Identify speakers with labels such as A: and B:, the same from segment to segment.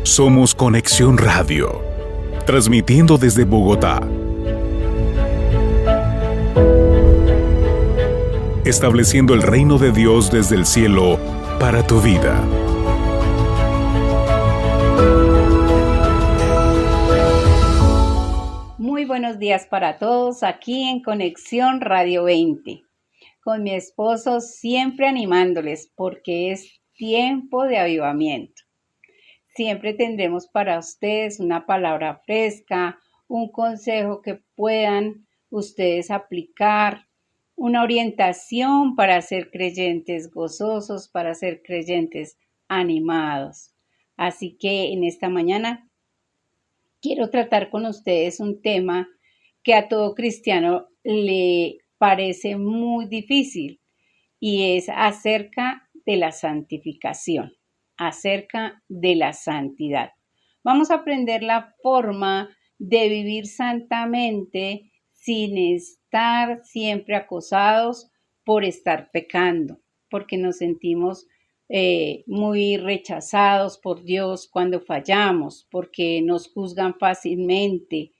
A: Somos Conexión Radio, transmitiendo desde Bogotá. Estableciendo el reino de Dios desde el cielo para tu vida.
B: Muy buenos días para todos aquí en Conexión Radio 20. Con mi esposo siempre animándoles porque es tiempo de avivamiento. Siempre tendremos para ustedes una palabra fresca, un consejo que puedan ustedes aplicar, una orientación para ser creyentes gozosos, para ser creyentes animados. Así que en esta mañana quiero tratar con ustedes un tema que a todo cristiano le parece muy difícil y es acerca de la santificación, acerca de la santidad. Vamos a aprender la forma de vivir santamente sin estar siempre acosados por estar pecando, porque nos sentimos muy rechazados por Dios cuando fallamos, porque nos juzgan fácilmente.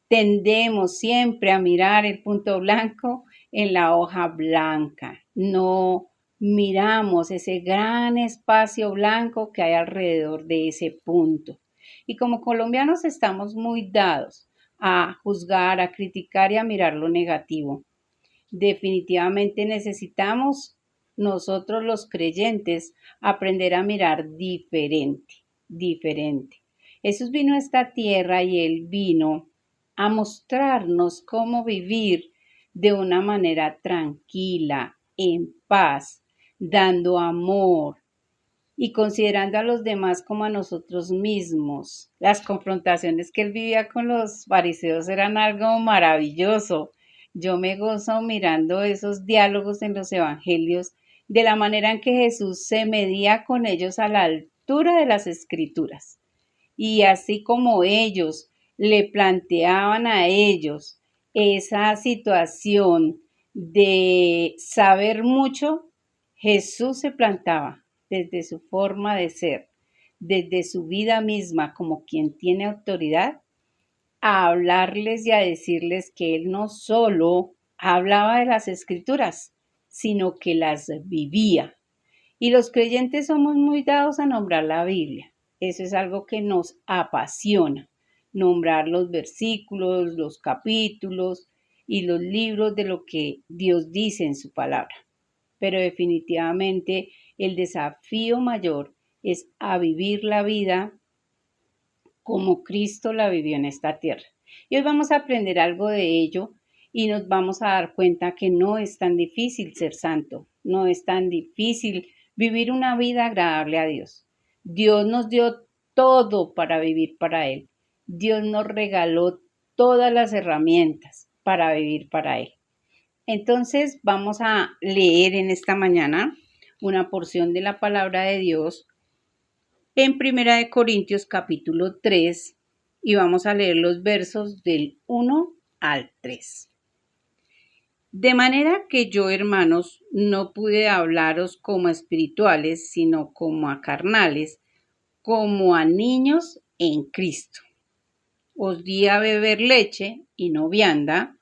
B: Tendemos siempre a mirar el punto blanco en la hoja blanca. No miramos ese gran espacio blanco que hay alrededor de ese punto. Y como colombianos estamos muy dados a juzgar, a criticar y a mirar lo negativo. Definitivamente necesitamos nosotros los creyentes aprender a mirar diferente. Jesús vino a esta tierra y Él vino a mostrarnos cómo vivir de una manera tranquila, en paz, dando amor y considerando a los demás como a nosotros mismos. Las confrontaciones que Él vivía con los fariseos eran algo maravilloso. Yo me gozo mirando esos diálogos en los evangelios de la manera en que Jesús se medía con ellos a la altura de las escrituras. Y así como ellos le planteaban a ellos esa situación de saber mucho, Jesús se plantaba desde su forma de ser, desde su vida misma como quien tiene autoridad, a hablarles y a decirles que Él no solo hablaba de las escrituras, sino que las vivía. Y los creyentes somos muy dados a nombrar la Biblia. Eso es algo que nos apasiona, nombrar los versículos, los capítulos y los libros de lo que Dios dice en su palabra. Pero definitivamente el desafío mayor es a vivir la vida como Cristo la vivió en esta tierra. Y hoy vamos a aprender algo de ello y nos vamos a dar cuenta que no es tan difícil ser santo, no es tan difícil vivir una vida agradable a Dios. Dios nos dio todo para vivir para Él. Dios nos regaló todas las herramientas para vivir para Él. Entonces vamos a leer en esta mañana una porción de la palabra de Dios en 1 Corintios capítulo 3 y vamos a leer los versos del 1 al 3. De manera que yo, hermanos, no pude hablaros como a espirituales, sino como a carnales, como a niños en Cristo. Os di a beber leche y no vianda,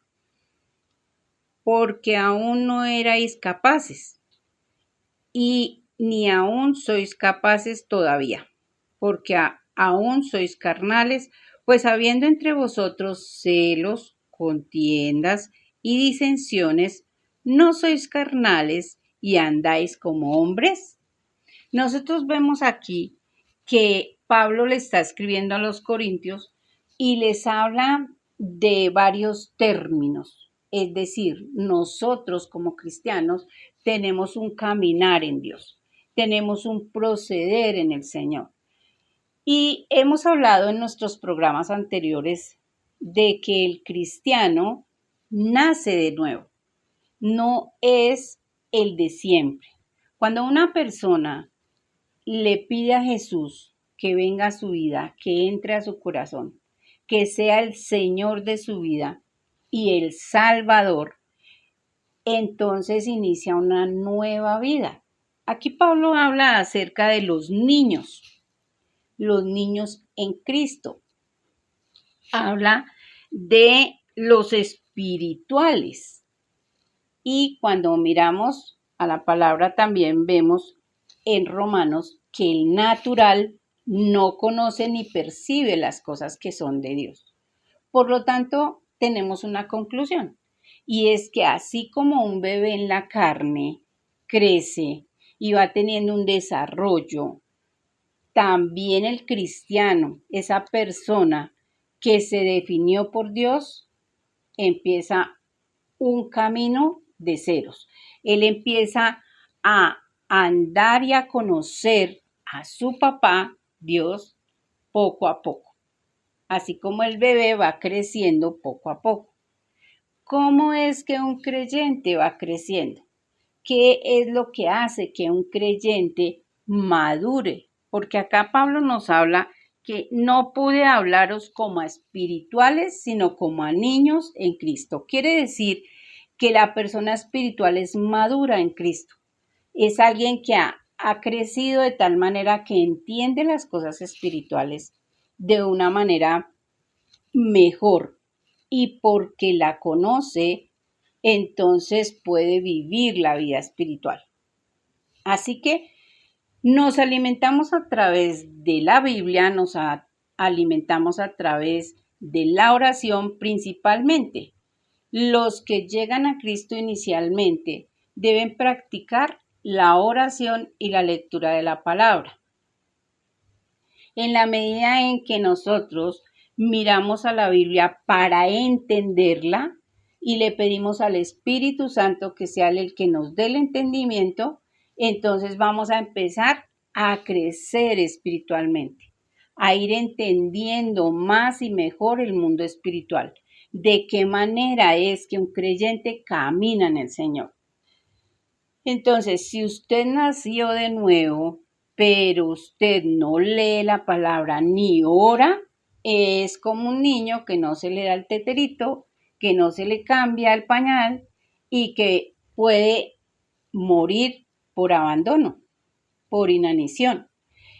B: porque aún no erais capaces, y ni aún sois capaces todavía, porque aún sois carnales, pues habiendo entre vosotros celos, contiendas y disensiones, ¿no sois carnales y andáis como hombres? Nosotros vemos aquí que Pablo le está escribiendo a los corintios y les habla de varios términos. Es decir, nosotros como cristianos tenemos un caminar en Dios, tenemos un proceder en el Señor. Y hemos hablado en nuestros programas anteriores de que el cristiano nace de nuevo, no es el de siempre. Cuando una persona le pide a Jesús que venga a su vida, que entre a su corazón, que sea el Señor de su vida y el Salvador, entonces inicia una nueva vida. Aquí Pablo habla acerca de los niños. los niños en Cristo. Habla de los espirituales. Y cuando miramos a la palabra también vemos en Romanos que el natural no conoce ni percibe las cosas que son de Dios. Por lo tanto, tenemos una conclusión, y es que así como un bebé en la carne crece y va teniendo un desarrollo, también el cristiano, esa persona que se definió por Dios, empieza un camino de ceros. Él empieza a andar y a conocer a su papá, Dios, poco a poco. Así como el bebé va creciendo poco a poco. ¿Cómo es que un creyente va creciendo? ¿Qué es lo que hace que un creyente madure? Porque acá Pablo nos habla que no pude hablaros como a espirituales, sino como a niños en Cristo. Quiere decir que la persona espiritual es madura en Cristo. Es alguien que ha crecido de tal manera que entiende las cosas espirituales de una manera mejor, y porque la conoce, entonces puede vivir la vida espiritual. Así que nos alimentamos a través de la Biblia, nos alimentamos a través de la oración principalmente. Los que llegan a Cristo inicialmente deben practicar la oración y la lectura de la palabra. En la medida en que nosotros miramos a la Biblia para entenderla y le pedimos al Espíritu Santo que sea el que nos dé el entendimiento, entonces vamos a empezar a crecer espiritualmente, a ir entendiendo más y mejor el mundo espiritual. De qué manera es que un creyente camina en el Señor. Entonces, si usted nació de nuevo, pero usted no lee la palabra ni ora, es como un niño que no se le da el teterito, que no se le cambia el pañal y que puede morir por abandono, por inanición.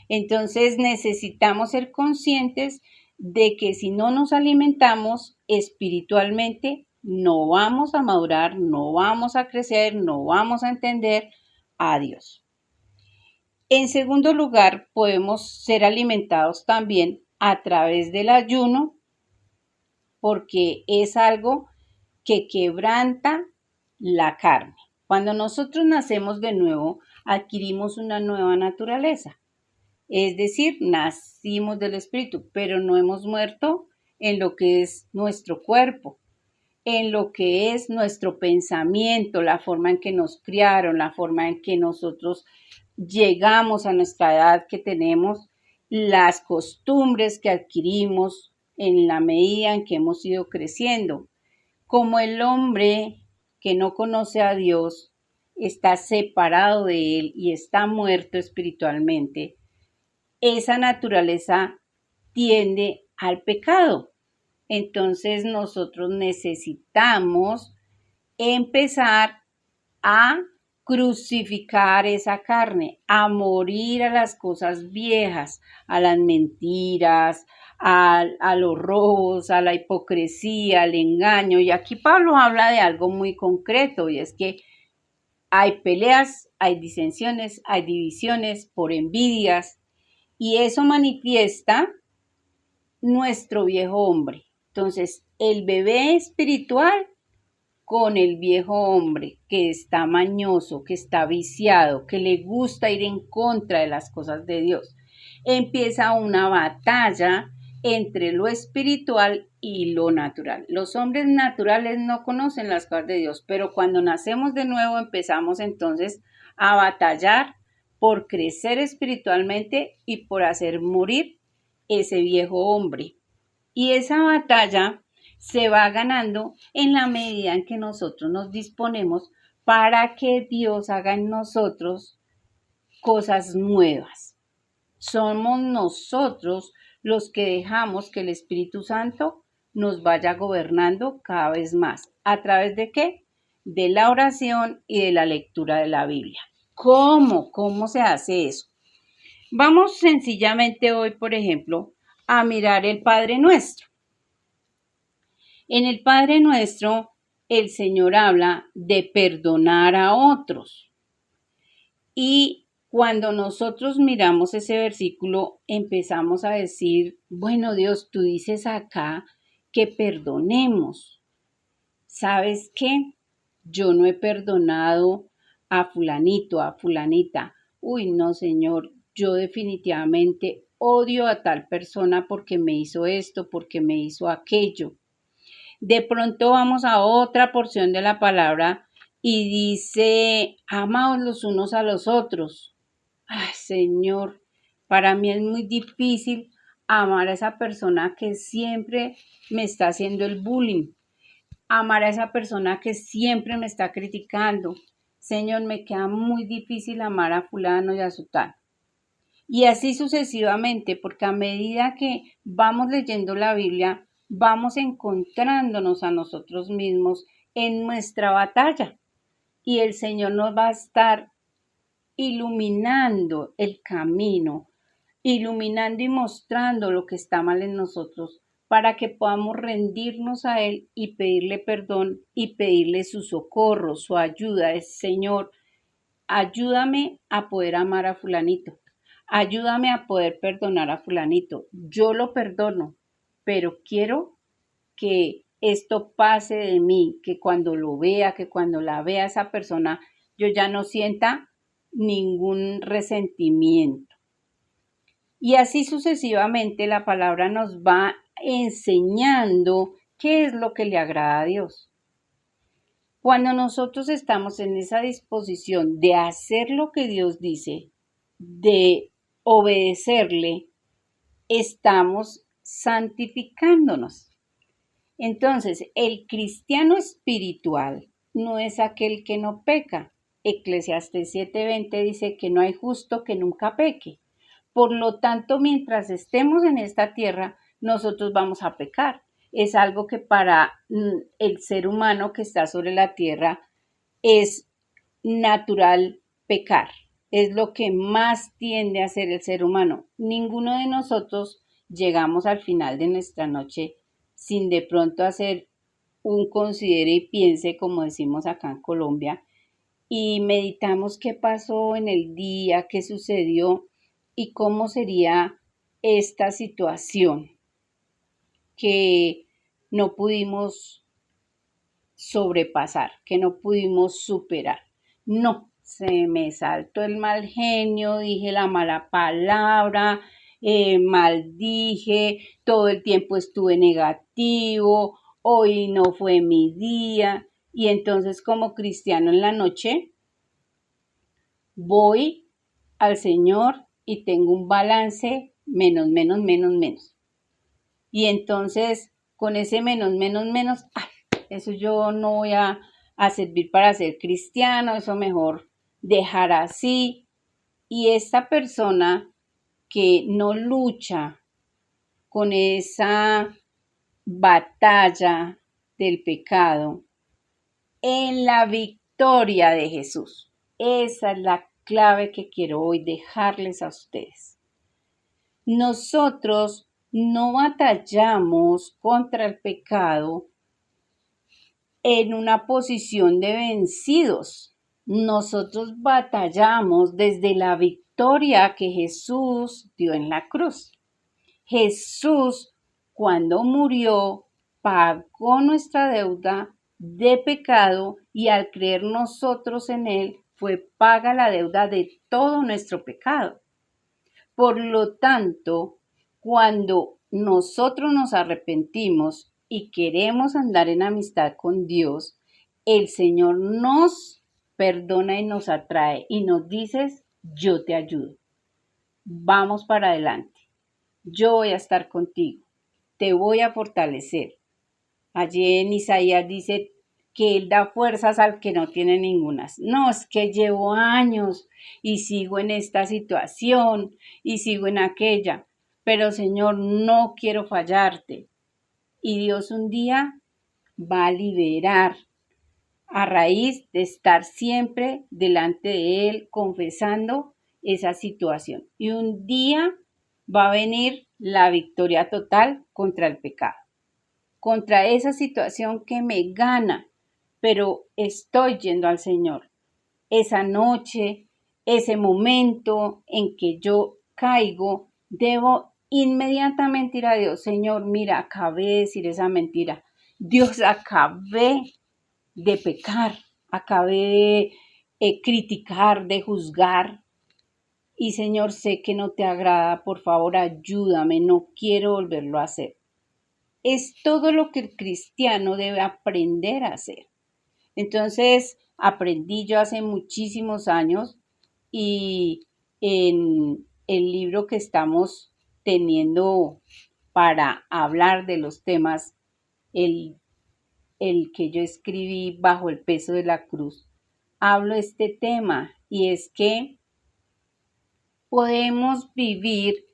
B: Entonces necesitamos ser conscientes de que si no nos alimentamos espiritualmente, no vamos a madurar, no vamos a crecer, no vamos a entender a Dios. En segundo lugar, podemos ser alimentados también a través del ayuno, porque es algo que quebranta la carne. Cuando nosotros nacemos de nuevo, adquirimos una nueva naturaleza. Es decir, nacimos del Espíritu, pero no hemos muerto en lo que es nuestro cuerpo, en lo que es nuestro pensamiento, la forma en que nos criaron, la forma en que nosotros llegamos a nuestra edad que tenemos, las costumbres que adquirimos en la medida en que hemos ido creciendo. Como el hombre que no conoce a Dios está separado de Él y está muerto espiritualmente, esa naturaleza tiende al pecado. Entonces nosotros necesitamos empezar a crucificar esa carne, a morir a las cosas viejas, a las mentiras, a los robos, a la hipocresía, al engaño. Y aquí Pablo habla de algo muy concreto, y es que hay peleas, hay disensiones, hay divisiones por envidias, y eso manifiesta nuestro viejo hombre. Entonces, el bebé espiritual con el viejo hombre que está mañoso, que está viciado, que le gusta ir en contra de las cosas de Dios. Empieza una batalla entre lo espiritual y lo natural. Los hombres naturales no conocen las cosas de Dios, pero cuando nacemos de nuevo empezamos entonces a batallar por crecer espiritualmente y por hacer morir ese viejo hombre. Y esa batalla se va ganando en la medida en que nosotros nos disponemos para que Dios haga en nosotros cosas nuevas. Somos nosotros los que dejamos que el Espíritu Santo nos vaya gobernando cada vez más. ¿A través de qué? De la oración y de la lectura de la Biblia. ¿Cómo? ¿Cómo se hace eso? Vamos sencillamente hoy, por ejemplo, a mirar el Padre Nuestro. En el Padre Nuestro, el Señor habla de perdonar a otros. Y cuando nosotros miramos ese versículo, empezamos a decir, bueno, Dios, tú dices acá que perdonemos. ¿Sabes qué? Yo no he perdonado a fulanito, a fulanita. Uy, no, Señor, yo definitivamente odio a tal persona porque me hizo esto, porque me hizo aquello. De pronto vamos a otra porción de la palabra y dice, amaos los unos a los otros. Ay, Señor, para mí es muy difícil amar a esa persona que siempre me está haciendo el bullying, amar a esa persona que siempre me está criticando. Señor, me queda muy difícil amar a fulano y a sutano. Y así sucesivamente, porque a medida que vamos leyendo la Biblia, vamos encontrándonos a nosotros mismos en nuestra batalla. Y el Señor nos va a estar iluminando el camino, iluminando y mostrando lo que está mal en nosotros para que podamos rendirnos a Él y pedirle perdón y pedirle su socorro, su ayuda. Es, Señor, ayúdame a poder amar a fulanito, ayúdame a poder perdonar a fulanito. Yo lo perdono, pero quiero que esto pase de mí, que cuando lo vea, que cuando la vea esa persona, yo ya no sienta ningún resentimiento. Y así sucesivamente la palabra nos va enseñando qué es lo que le agrada a Dios. Cuando nosotros estamos en esa disposición de hacer lo que Dios dice, de obedecerle, estamos santificándonos. Entonces, el cristiano espiritual no es aquel que no peca. Eclesiastés 7:20 dice que no hay justo que nunca peque. Por lo tanto, mientras estemos en esta tierra, nosotros vamos a pecar. Es algo que para el ser humano que está sobre la tierra es natural pecar. Es lo que más tiende a hacer el ser humano. Ninguno de nosotros llegamos al final de nuestra noche sin de pronto hacer un considere y piense, como decimos acá en Colombia, y meditamos qué pasó en el día, qué sucedió y cómo sería esta situación que no pudimos sobrepasar, que no pudimos superar. No, se me saltó el mal genio, dije la mala palabra, maldije, todo el tiempo estuve negativo, hoy no fue mi día. Y entonces como cristiano en la noche voy al Señor y tengo un balance menos, menos, menos, menos. Y entonces con ese menos, menos, menos, eso yo no voy a servir para ser cristiano, eso mejor dejar así. Y esta persona que no lucha con esa batalla del pecado en la victoria de Jesús. Esa es la clave que quiero hoy dejarles a ustedes. Nosotros no batallamos contra el pecado en una posición de vencidos. Nosotros batallamos desde la victoria que Jesús dio en la cruz. Jesús, cuando murió, pagó nuestra deuda de pecado y al creer nosotros en Él, fue paga la deuda de todo nuestro pecado. Por lo tanto, cuando nosotros nos arrepentimos y queremos andar en amistad con Dios, el Señor nos perdona y nos atrae y nos dice, yo te ayudo. Vamos para adelante. Yo voy a estar contigo. Te voy a fortalecer. Allí en Isaías dice que Él da fuerzas al que no tiene ningunas. No, es que llevo años y sigo en esta situación y sigo en aquella. Pero Señor, no quiero fallarte. Y Dios un día va a liberar a raíz de estar siempre delante de Él, confesando esa situación. Y un día va a venir la victoria total contra el pecado, contra esa situación que me gana, pero estoy yendo al Señor. Esa noche, ese momento en que yo caigo, debo inmediatamente ir a Dios. Señor, mira, acabé de decir esa mentira. Dios, acabé de pecar, acabé de criticar, de juzgar. Y Señor, sé que no te agrada, por favor, ayúdame, no quiero volverlo a hacer. Es todo lo que el cristiano debe aprender a hacer. Entonces, aprendí yo hace muchísimos años y en el libro que estamos teniendo para hablar de los temas, el que yo escribí bajo el peso de la cruz, hablo de este tema y es que podemos vivir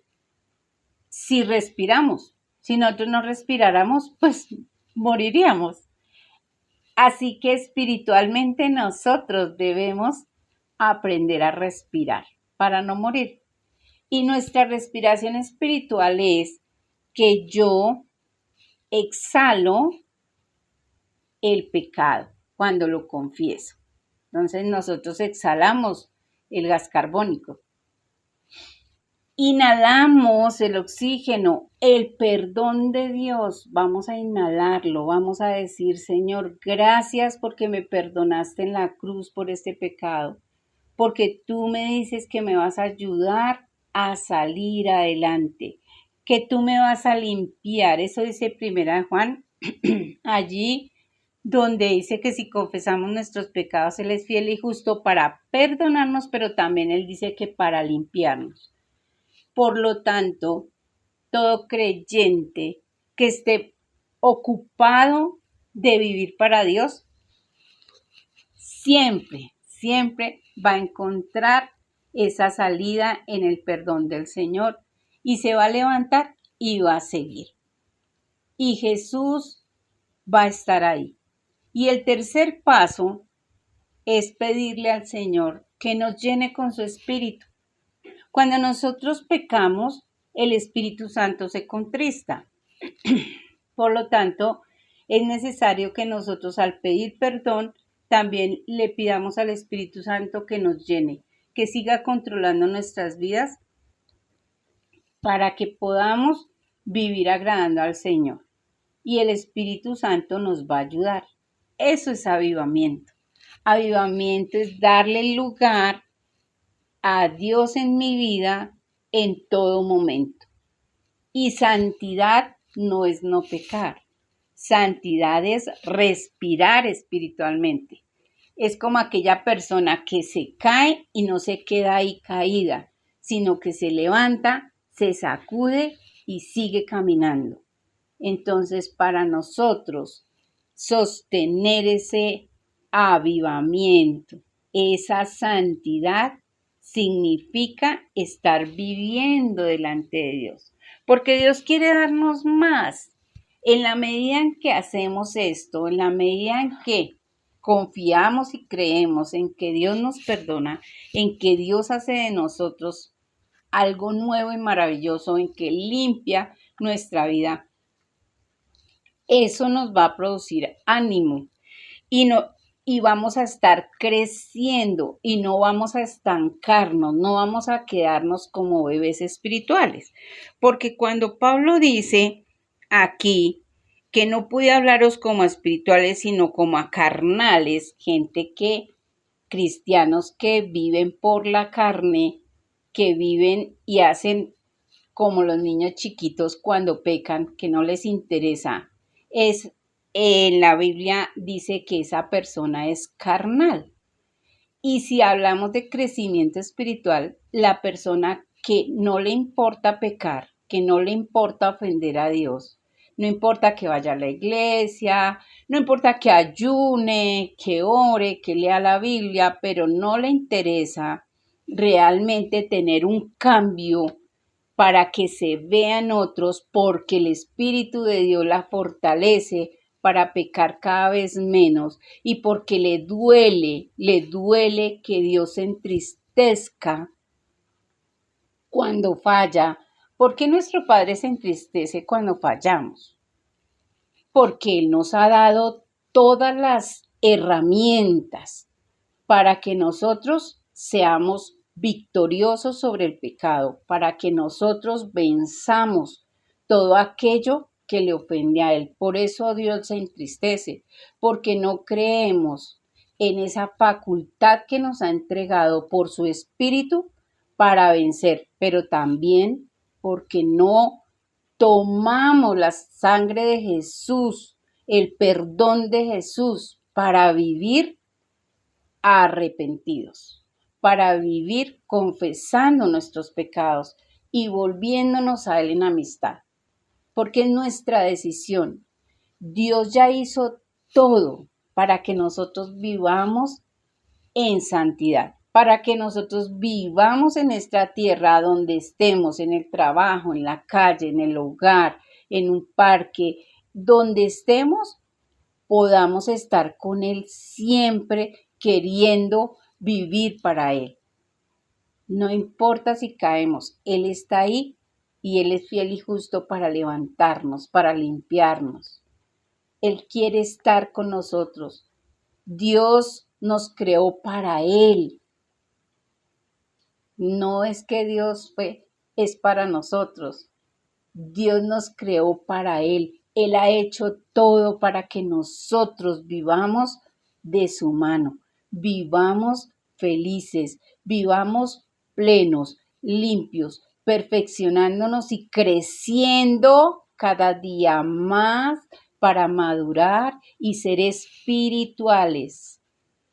B: si respiramos. Si nosotros no respiráramos, pues moriríamos. Así que espiritualmente nosotros debemos aprender a respirar para no morir. Y nuestra respiración espiritual es que yo exhalo el pecado cuando lo confieso. Entonces nosotros exhalamos el gas carbónico. Inhalamos el oxígeno, el perdón de Dios, vamos a inhalarlo, vamos a decir, Señor, gracias porque me perdonaste en la cruz por este pecado, porque tú me dices que me vas a ayudar a salir adelante, que tú me vas a limpiar, eso dice Primera de Juan, allí donde dice que si confesamos nuestros pecados, Él es fiel y justo para perdonarnos, pero también Él dice que para limpiarnos. Por lo tanto, todo creyente que esté ocupado de vivir para Dios, siempre va a encontrar esa salida en el perdón del Señor y se va a levantar y va a seguir. Y Jesús va a estar ahí. Y el tercer paso es pedirle al Señor que nos llene con su Espíritu. Cuando nosotros pecamos, el Espíritu Santo se contrista. Por lo tanto, es necesario que nosotros al pedir perdón, también le pidamos al Espíritu Santo que nos llene, que siga controlando nuestras vidas para que podamos vivir agradando al Señor. Y el Espíritu Santo nos va a ayudar. Eso es avivamiento. Avivamiento es darle lugar a Dios en mi vida en todo momento. Y santidad no es no pecar. Santidad es respirar espiritualmente. Es como aquella persona que se cae y no se queda ahí caída, sino que se levanta, se sacude y sigue caminando. Entonces, para nosotros sostener ese avivamiento, esa santidad, significa estar viviendo delante de Dios, porque Dios quiere darnos más. En la medida en que hacemos esto, en la medida en que confiamos y creemos en que Dios nos perdona, en que Dios hace de nosotros algo nuevo y maravilloso, en que limpia nuestra vida, eso nos va a producir ánimo y vamos a estar creciendo y no vamos a estancarnos, no vamos a quedarnos como bebés espirituales. Porque cuando Pablo dice aquí que no pude hablaros como a espirituales, sino como a carnales, cristianos que viven por la carne, que viven y hacen como los niños chiquitos cuando pecan, que no les interesa, en la Biblia dice que esa persona es carnal. Y si hablamos de crecimiento espiritual, la persona que no le importa pecar, que no le importa ofender a Dios, no importa que vaya a la iglesia, no importa que ayune, que ore, que lea la Biblia, pero no le interesa realmente tener un cambio para que se vean otros, porque el Espíritu de Dios la fortalece para pecar cada vez menos y porque le duele que Dios se entristezca cuando falla. ¿Por qué nuestro Padre se entristece cuando fallamos? Porque Él nos ha dado todas las herramientas para que nosotros seamos victoriosos sobre el pecado, para que nosotros venzamos todo aquello que le ofende a Él. Por eso Dios se entristece, porque no creemos en esa facultad que nos ha entregado por su Espíritu para vencer, pero también porque no tomamos la sangre de Jesús, el perdón de Jesús para vivir arrepentidos, para vivir confesando nuestros pecados y volviéndonos a Él en amistad, porque es nuestra decisión. Dios ya hizo todo para que nosotros vivamos en santidad, para que nosotros vivamos en esta tierra donde estemos, en el trabajo, en la calle, en el hogar, en un parque, donde estemos, podamos estar con Él siempre queriendo vivir para Él. No importa si caemos, Él está ahí y Él es fiel y justo para levantarnos, para limpiarnos. Él quiere estar con nosotros. Dios nos creó para Él. No es que Dios es para nosotros. Dios nos creó para Él. Él ha hecho todo para que nosotros vivamos de su mano, vivamos felices, vivamos plenos, limpios, perfeccionándonos y creciendo cada día más para madurar y ser espirituales.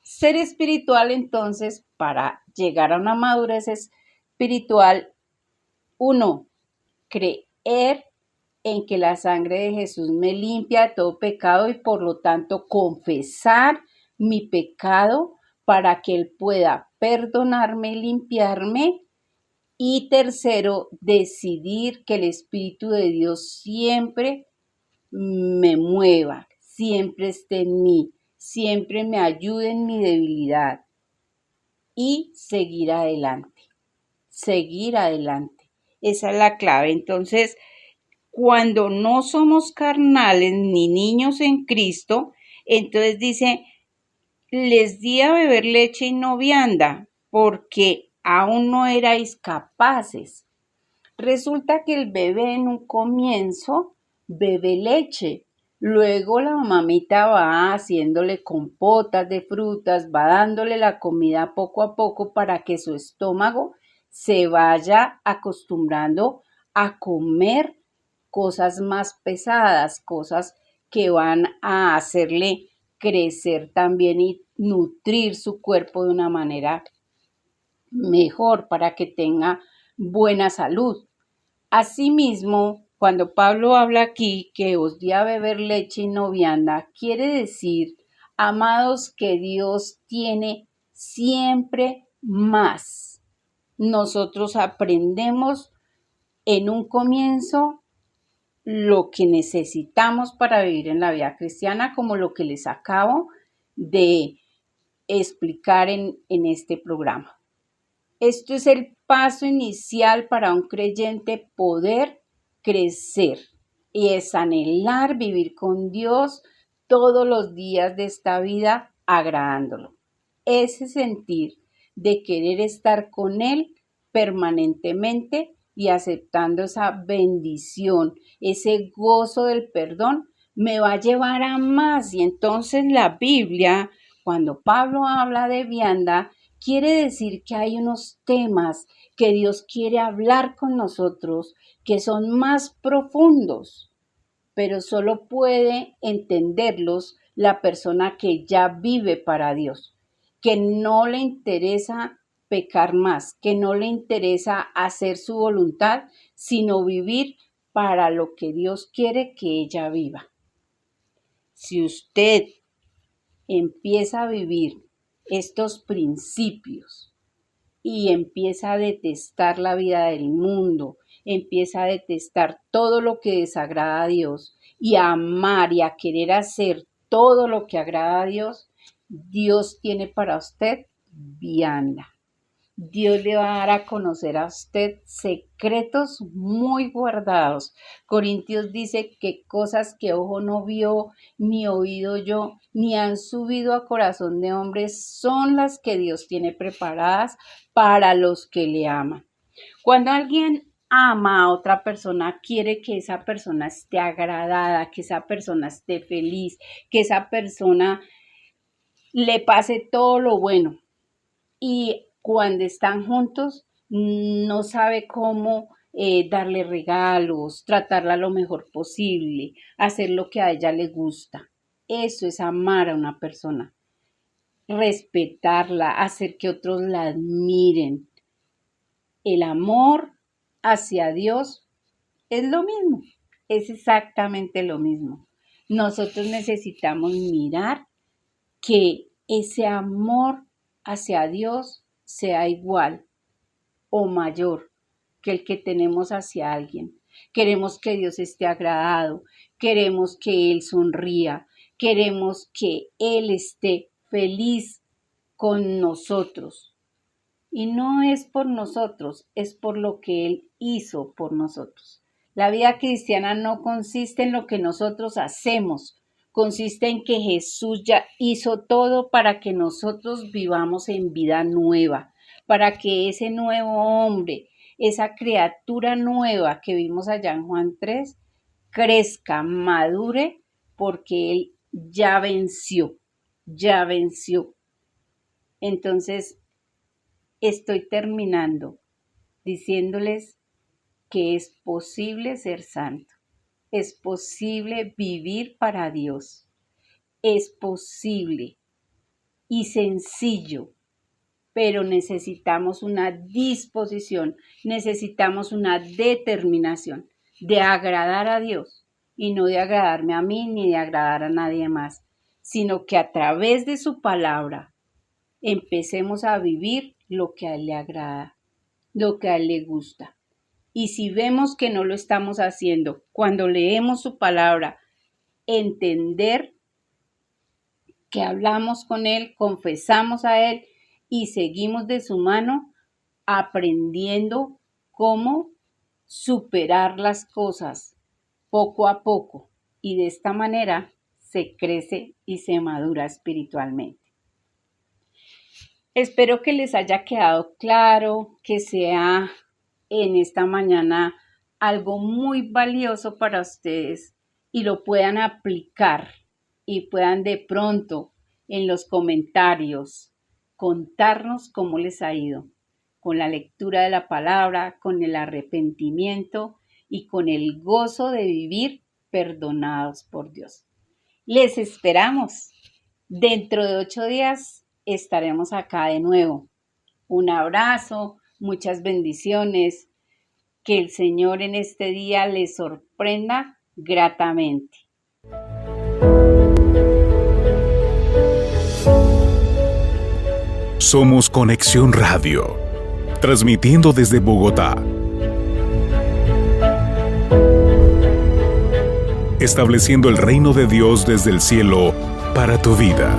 B: Ser espiritual, entonces, para llegar a una madurez espiritual, uno, creer en que la sangre de Jesús me limpia de todo pecado y por lo tanto confesar mi pecado para que Él pueda perdonarme y limpiarme. Y tercero, decidir que el Espíritu de Dios siempre me mueva, siempre esté en mí, siempre me ayude en mi debilidad y seguir adelante, seguir adelante. Esa es la clave. Entonces, cuando no somos carnales ni niños en Cristo, entonces dice, les di a beber leche y no vianda, porque aún no erais capaces. Resulta que el bebé en un comienzo bebe leche, luego la mamita va haciéndole compotas de frutas, va dándole la comida poco a poco para que su estómago se vaya acostumbrando a comer cosas más pesadas, cosas que van a hacerle crecer también y nutrir su cuerpo de una manera mejor para que tenga buena salud. Asimismo, cuando Pablo habla aquí que os di a beber leche y no vianda, quiere decir, amados, que Dios tiene siempre más. Nosotros aprendemos en un comienzo lo que necesitamos para vivir en la vida cristiana, como lo que les acabo de explicar en este programa. Esto es el paso inicial para un creyente poder crecer y es anhelar vivir con Dios todos los días de esta vida agradándolo. Ese sentir de querer estar con Él permanentemente y aceptando esa bendición, ese gozo del perdón, me va a llevar a más. Y entonces la Biblia, cuando Pablo habla de vianda, quiere decir que hay unos temas que Dios quiere hablar con nosotros que son más profundos, pero solo puede entenderlos la persona que ya vive para Dios, que no le interesa pecar más, que no le interesa hacer su voluntad, sino vivir para lo que Dios quiere que ella viva. Si usted empieza a vivir estos principios y empieza a detestar la vida del mundo, empieza a detestar todo lo que desagrada a Dios y a amar y a querer hacer todo lo que agrada a Dios, Dios tiene para usted vianda. Dios le va a dar a conocer a usted secretos muy guardados. Corintios dice que cosas que ojo no vio, ni oído yo, ni han subido a corazón de hombres, son las que Dios tiene preparadas para los que le aman. Cuando alguien ama a otra persona, quiere que esa persona esté agradada, que esa persona esté feliz, que esa persona le pase todo lo bueno. Y cuando están juntos, no sabe cómo darle regalos, tratarla lo mejor posible, hacer lo que a ella le gusta. Eso es amar a una persona, respetarla, hacer que otros la admiren. El amor hacia Dios es lo mismo, es exactamente lo mismo. Nosotros necesitamos mirar que ese amor hacia Dios sea igual o mayor que el que tenemos hacia alguien. Queremos que Dios esté agradado, queremos que Él sonría, queremos que Él esté feliz con nosotros. Y no es por nosotros, es por lo que Él hizo por nosotros. La vida cristiana no consiste en lo que nosotros hacemos, consiste en que Jesús ya hizo todo para que nosotros vivamos en vida nueva, para que ese nuevo hombre, esa criatura nueva que vimos allá en Juan 3, crezca, madure, porque Él ya venció, ya venció. Entonces, estoy terminando diciéndoles que es posible ser santo, es posible vivir para Dios, es posible y sencillo, pero necesitamos una disposición, necesitamos una determinación de agradar a Dios y no de agradarme a mí ni de agradar a nadie más, sino que a través de su palabra empecemos a vivir lo que a Él le agrada, lo que a Él le gusta. Y si vemos que no lo estamos haciendo, cuando leemos su palabra, entender que hablamos con Él, confesamos a Él y seguimos de su mano aprendiendo cómo superar las cosas poco a poco. Y de esta manera se crece y se madura espiritualmente. Espero que les haya quedado claro, que sea en esta mañana algo muy valioso para ustedes y lo puedan aplicar y puedan de pronto en los comentarios contarnos cómo les ha ido con la lectura de la palabra, con el arrepentimiento y con el gozo de vivir perdonados por Dios. Les esperamos. Dentro de 8 días estaremos acá de nuevo. Un abrazo, muchas bendiciones. Que el Señor en este día les sorprenda gratamente.
A: Somos Conexión Radio, transmitiendo desde Bogotá. Estableciendo el reino de Dios desde el cielo para tu vida.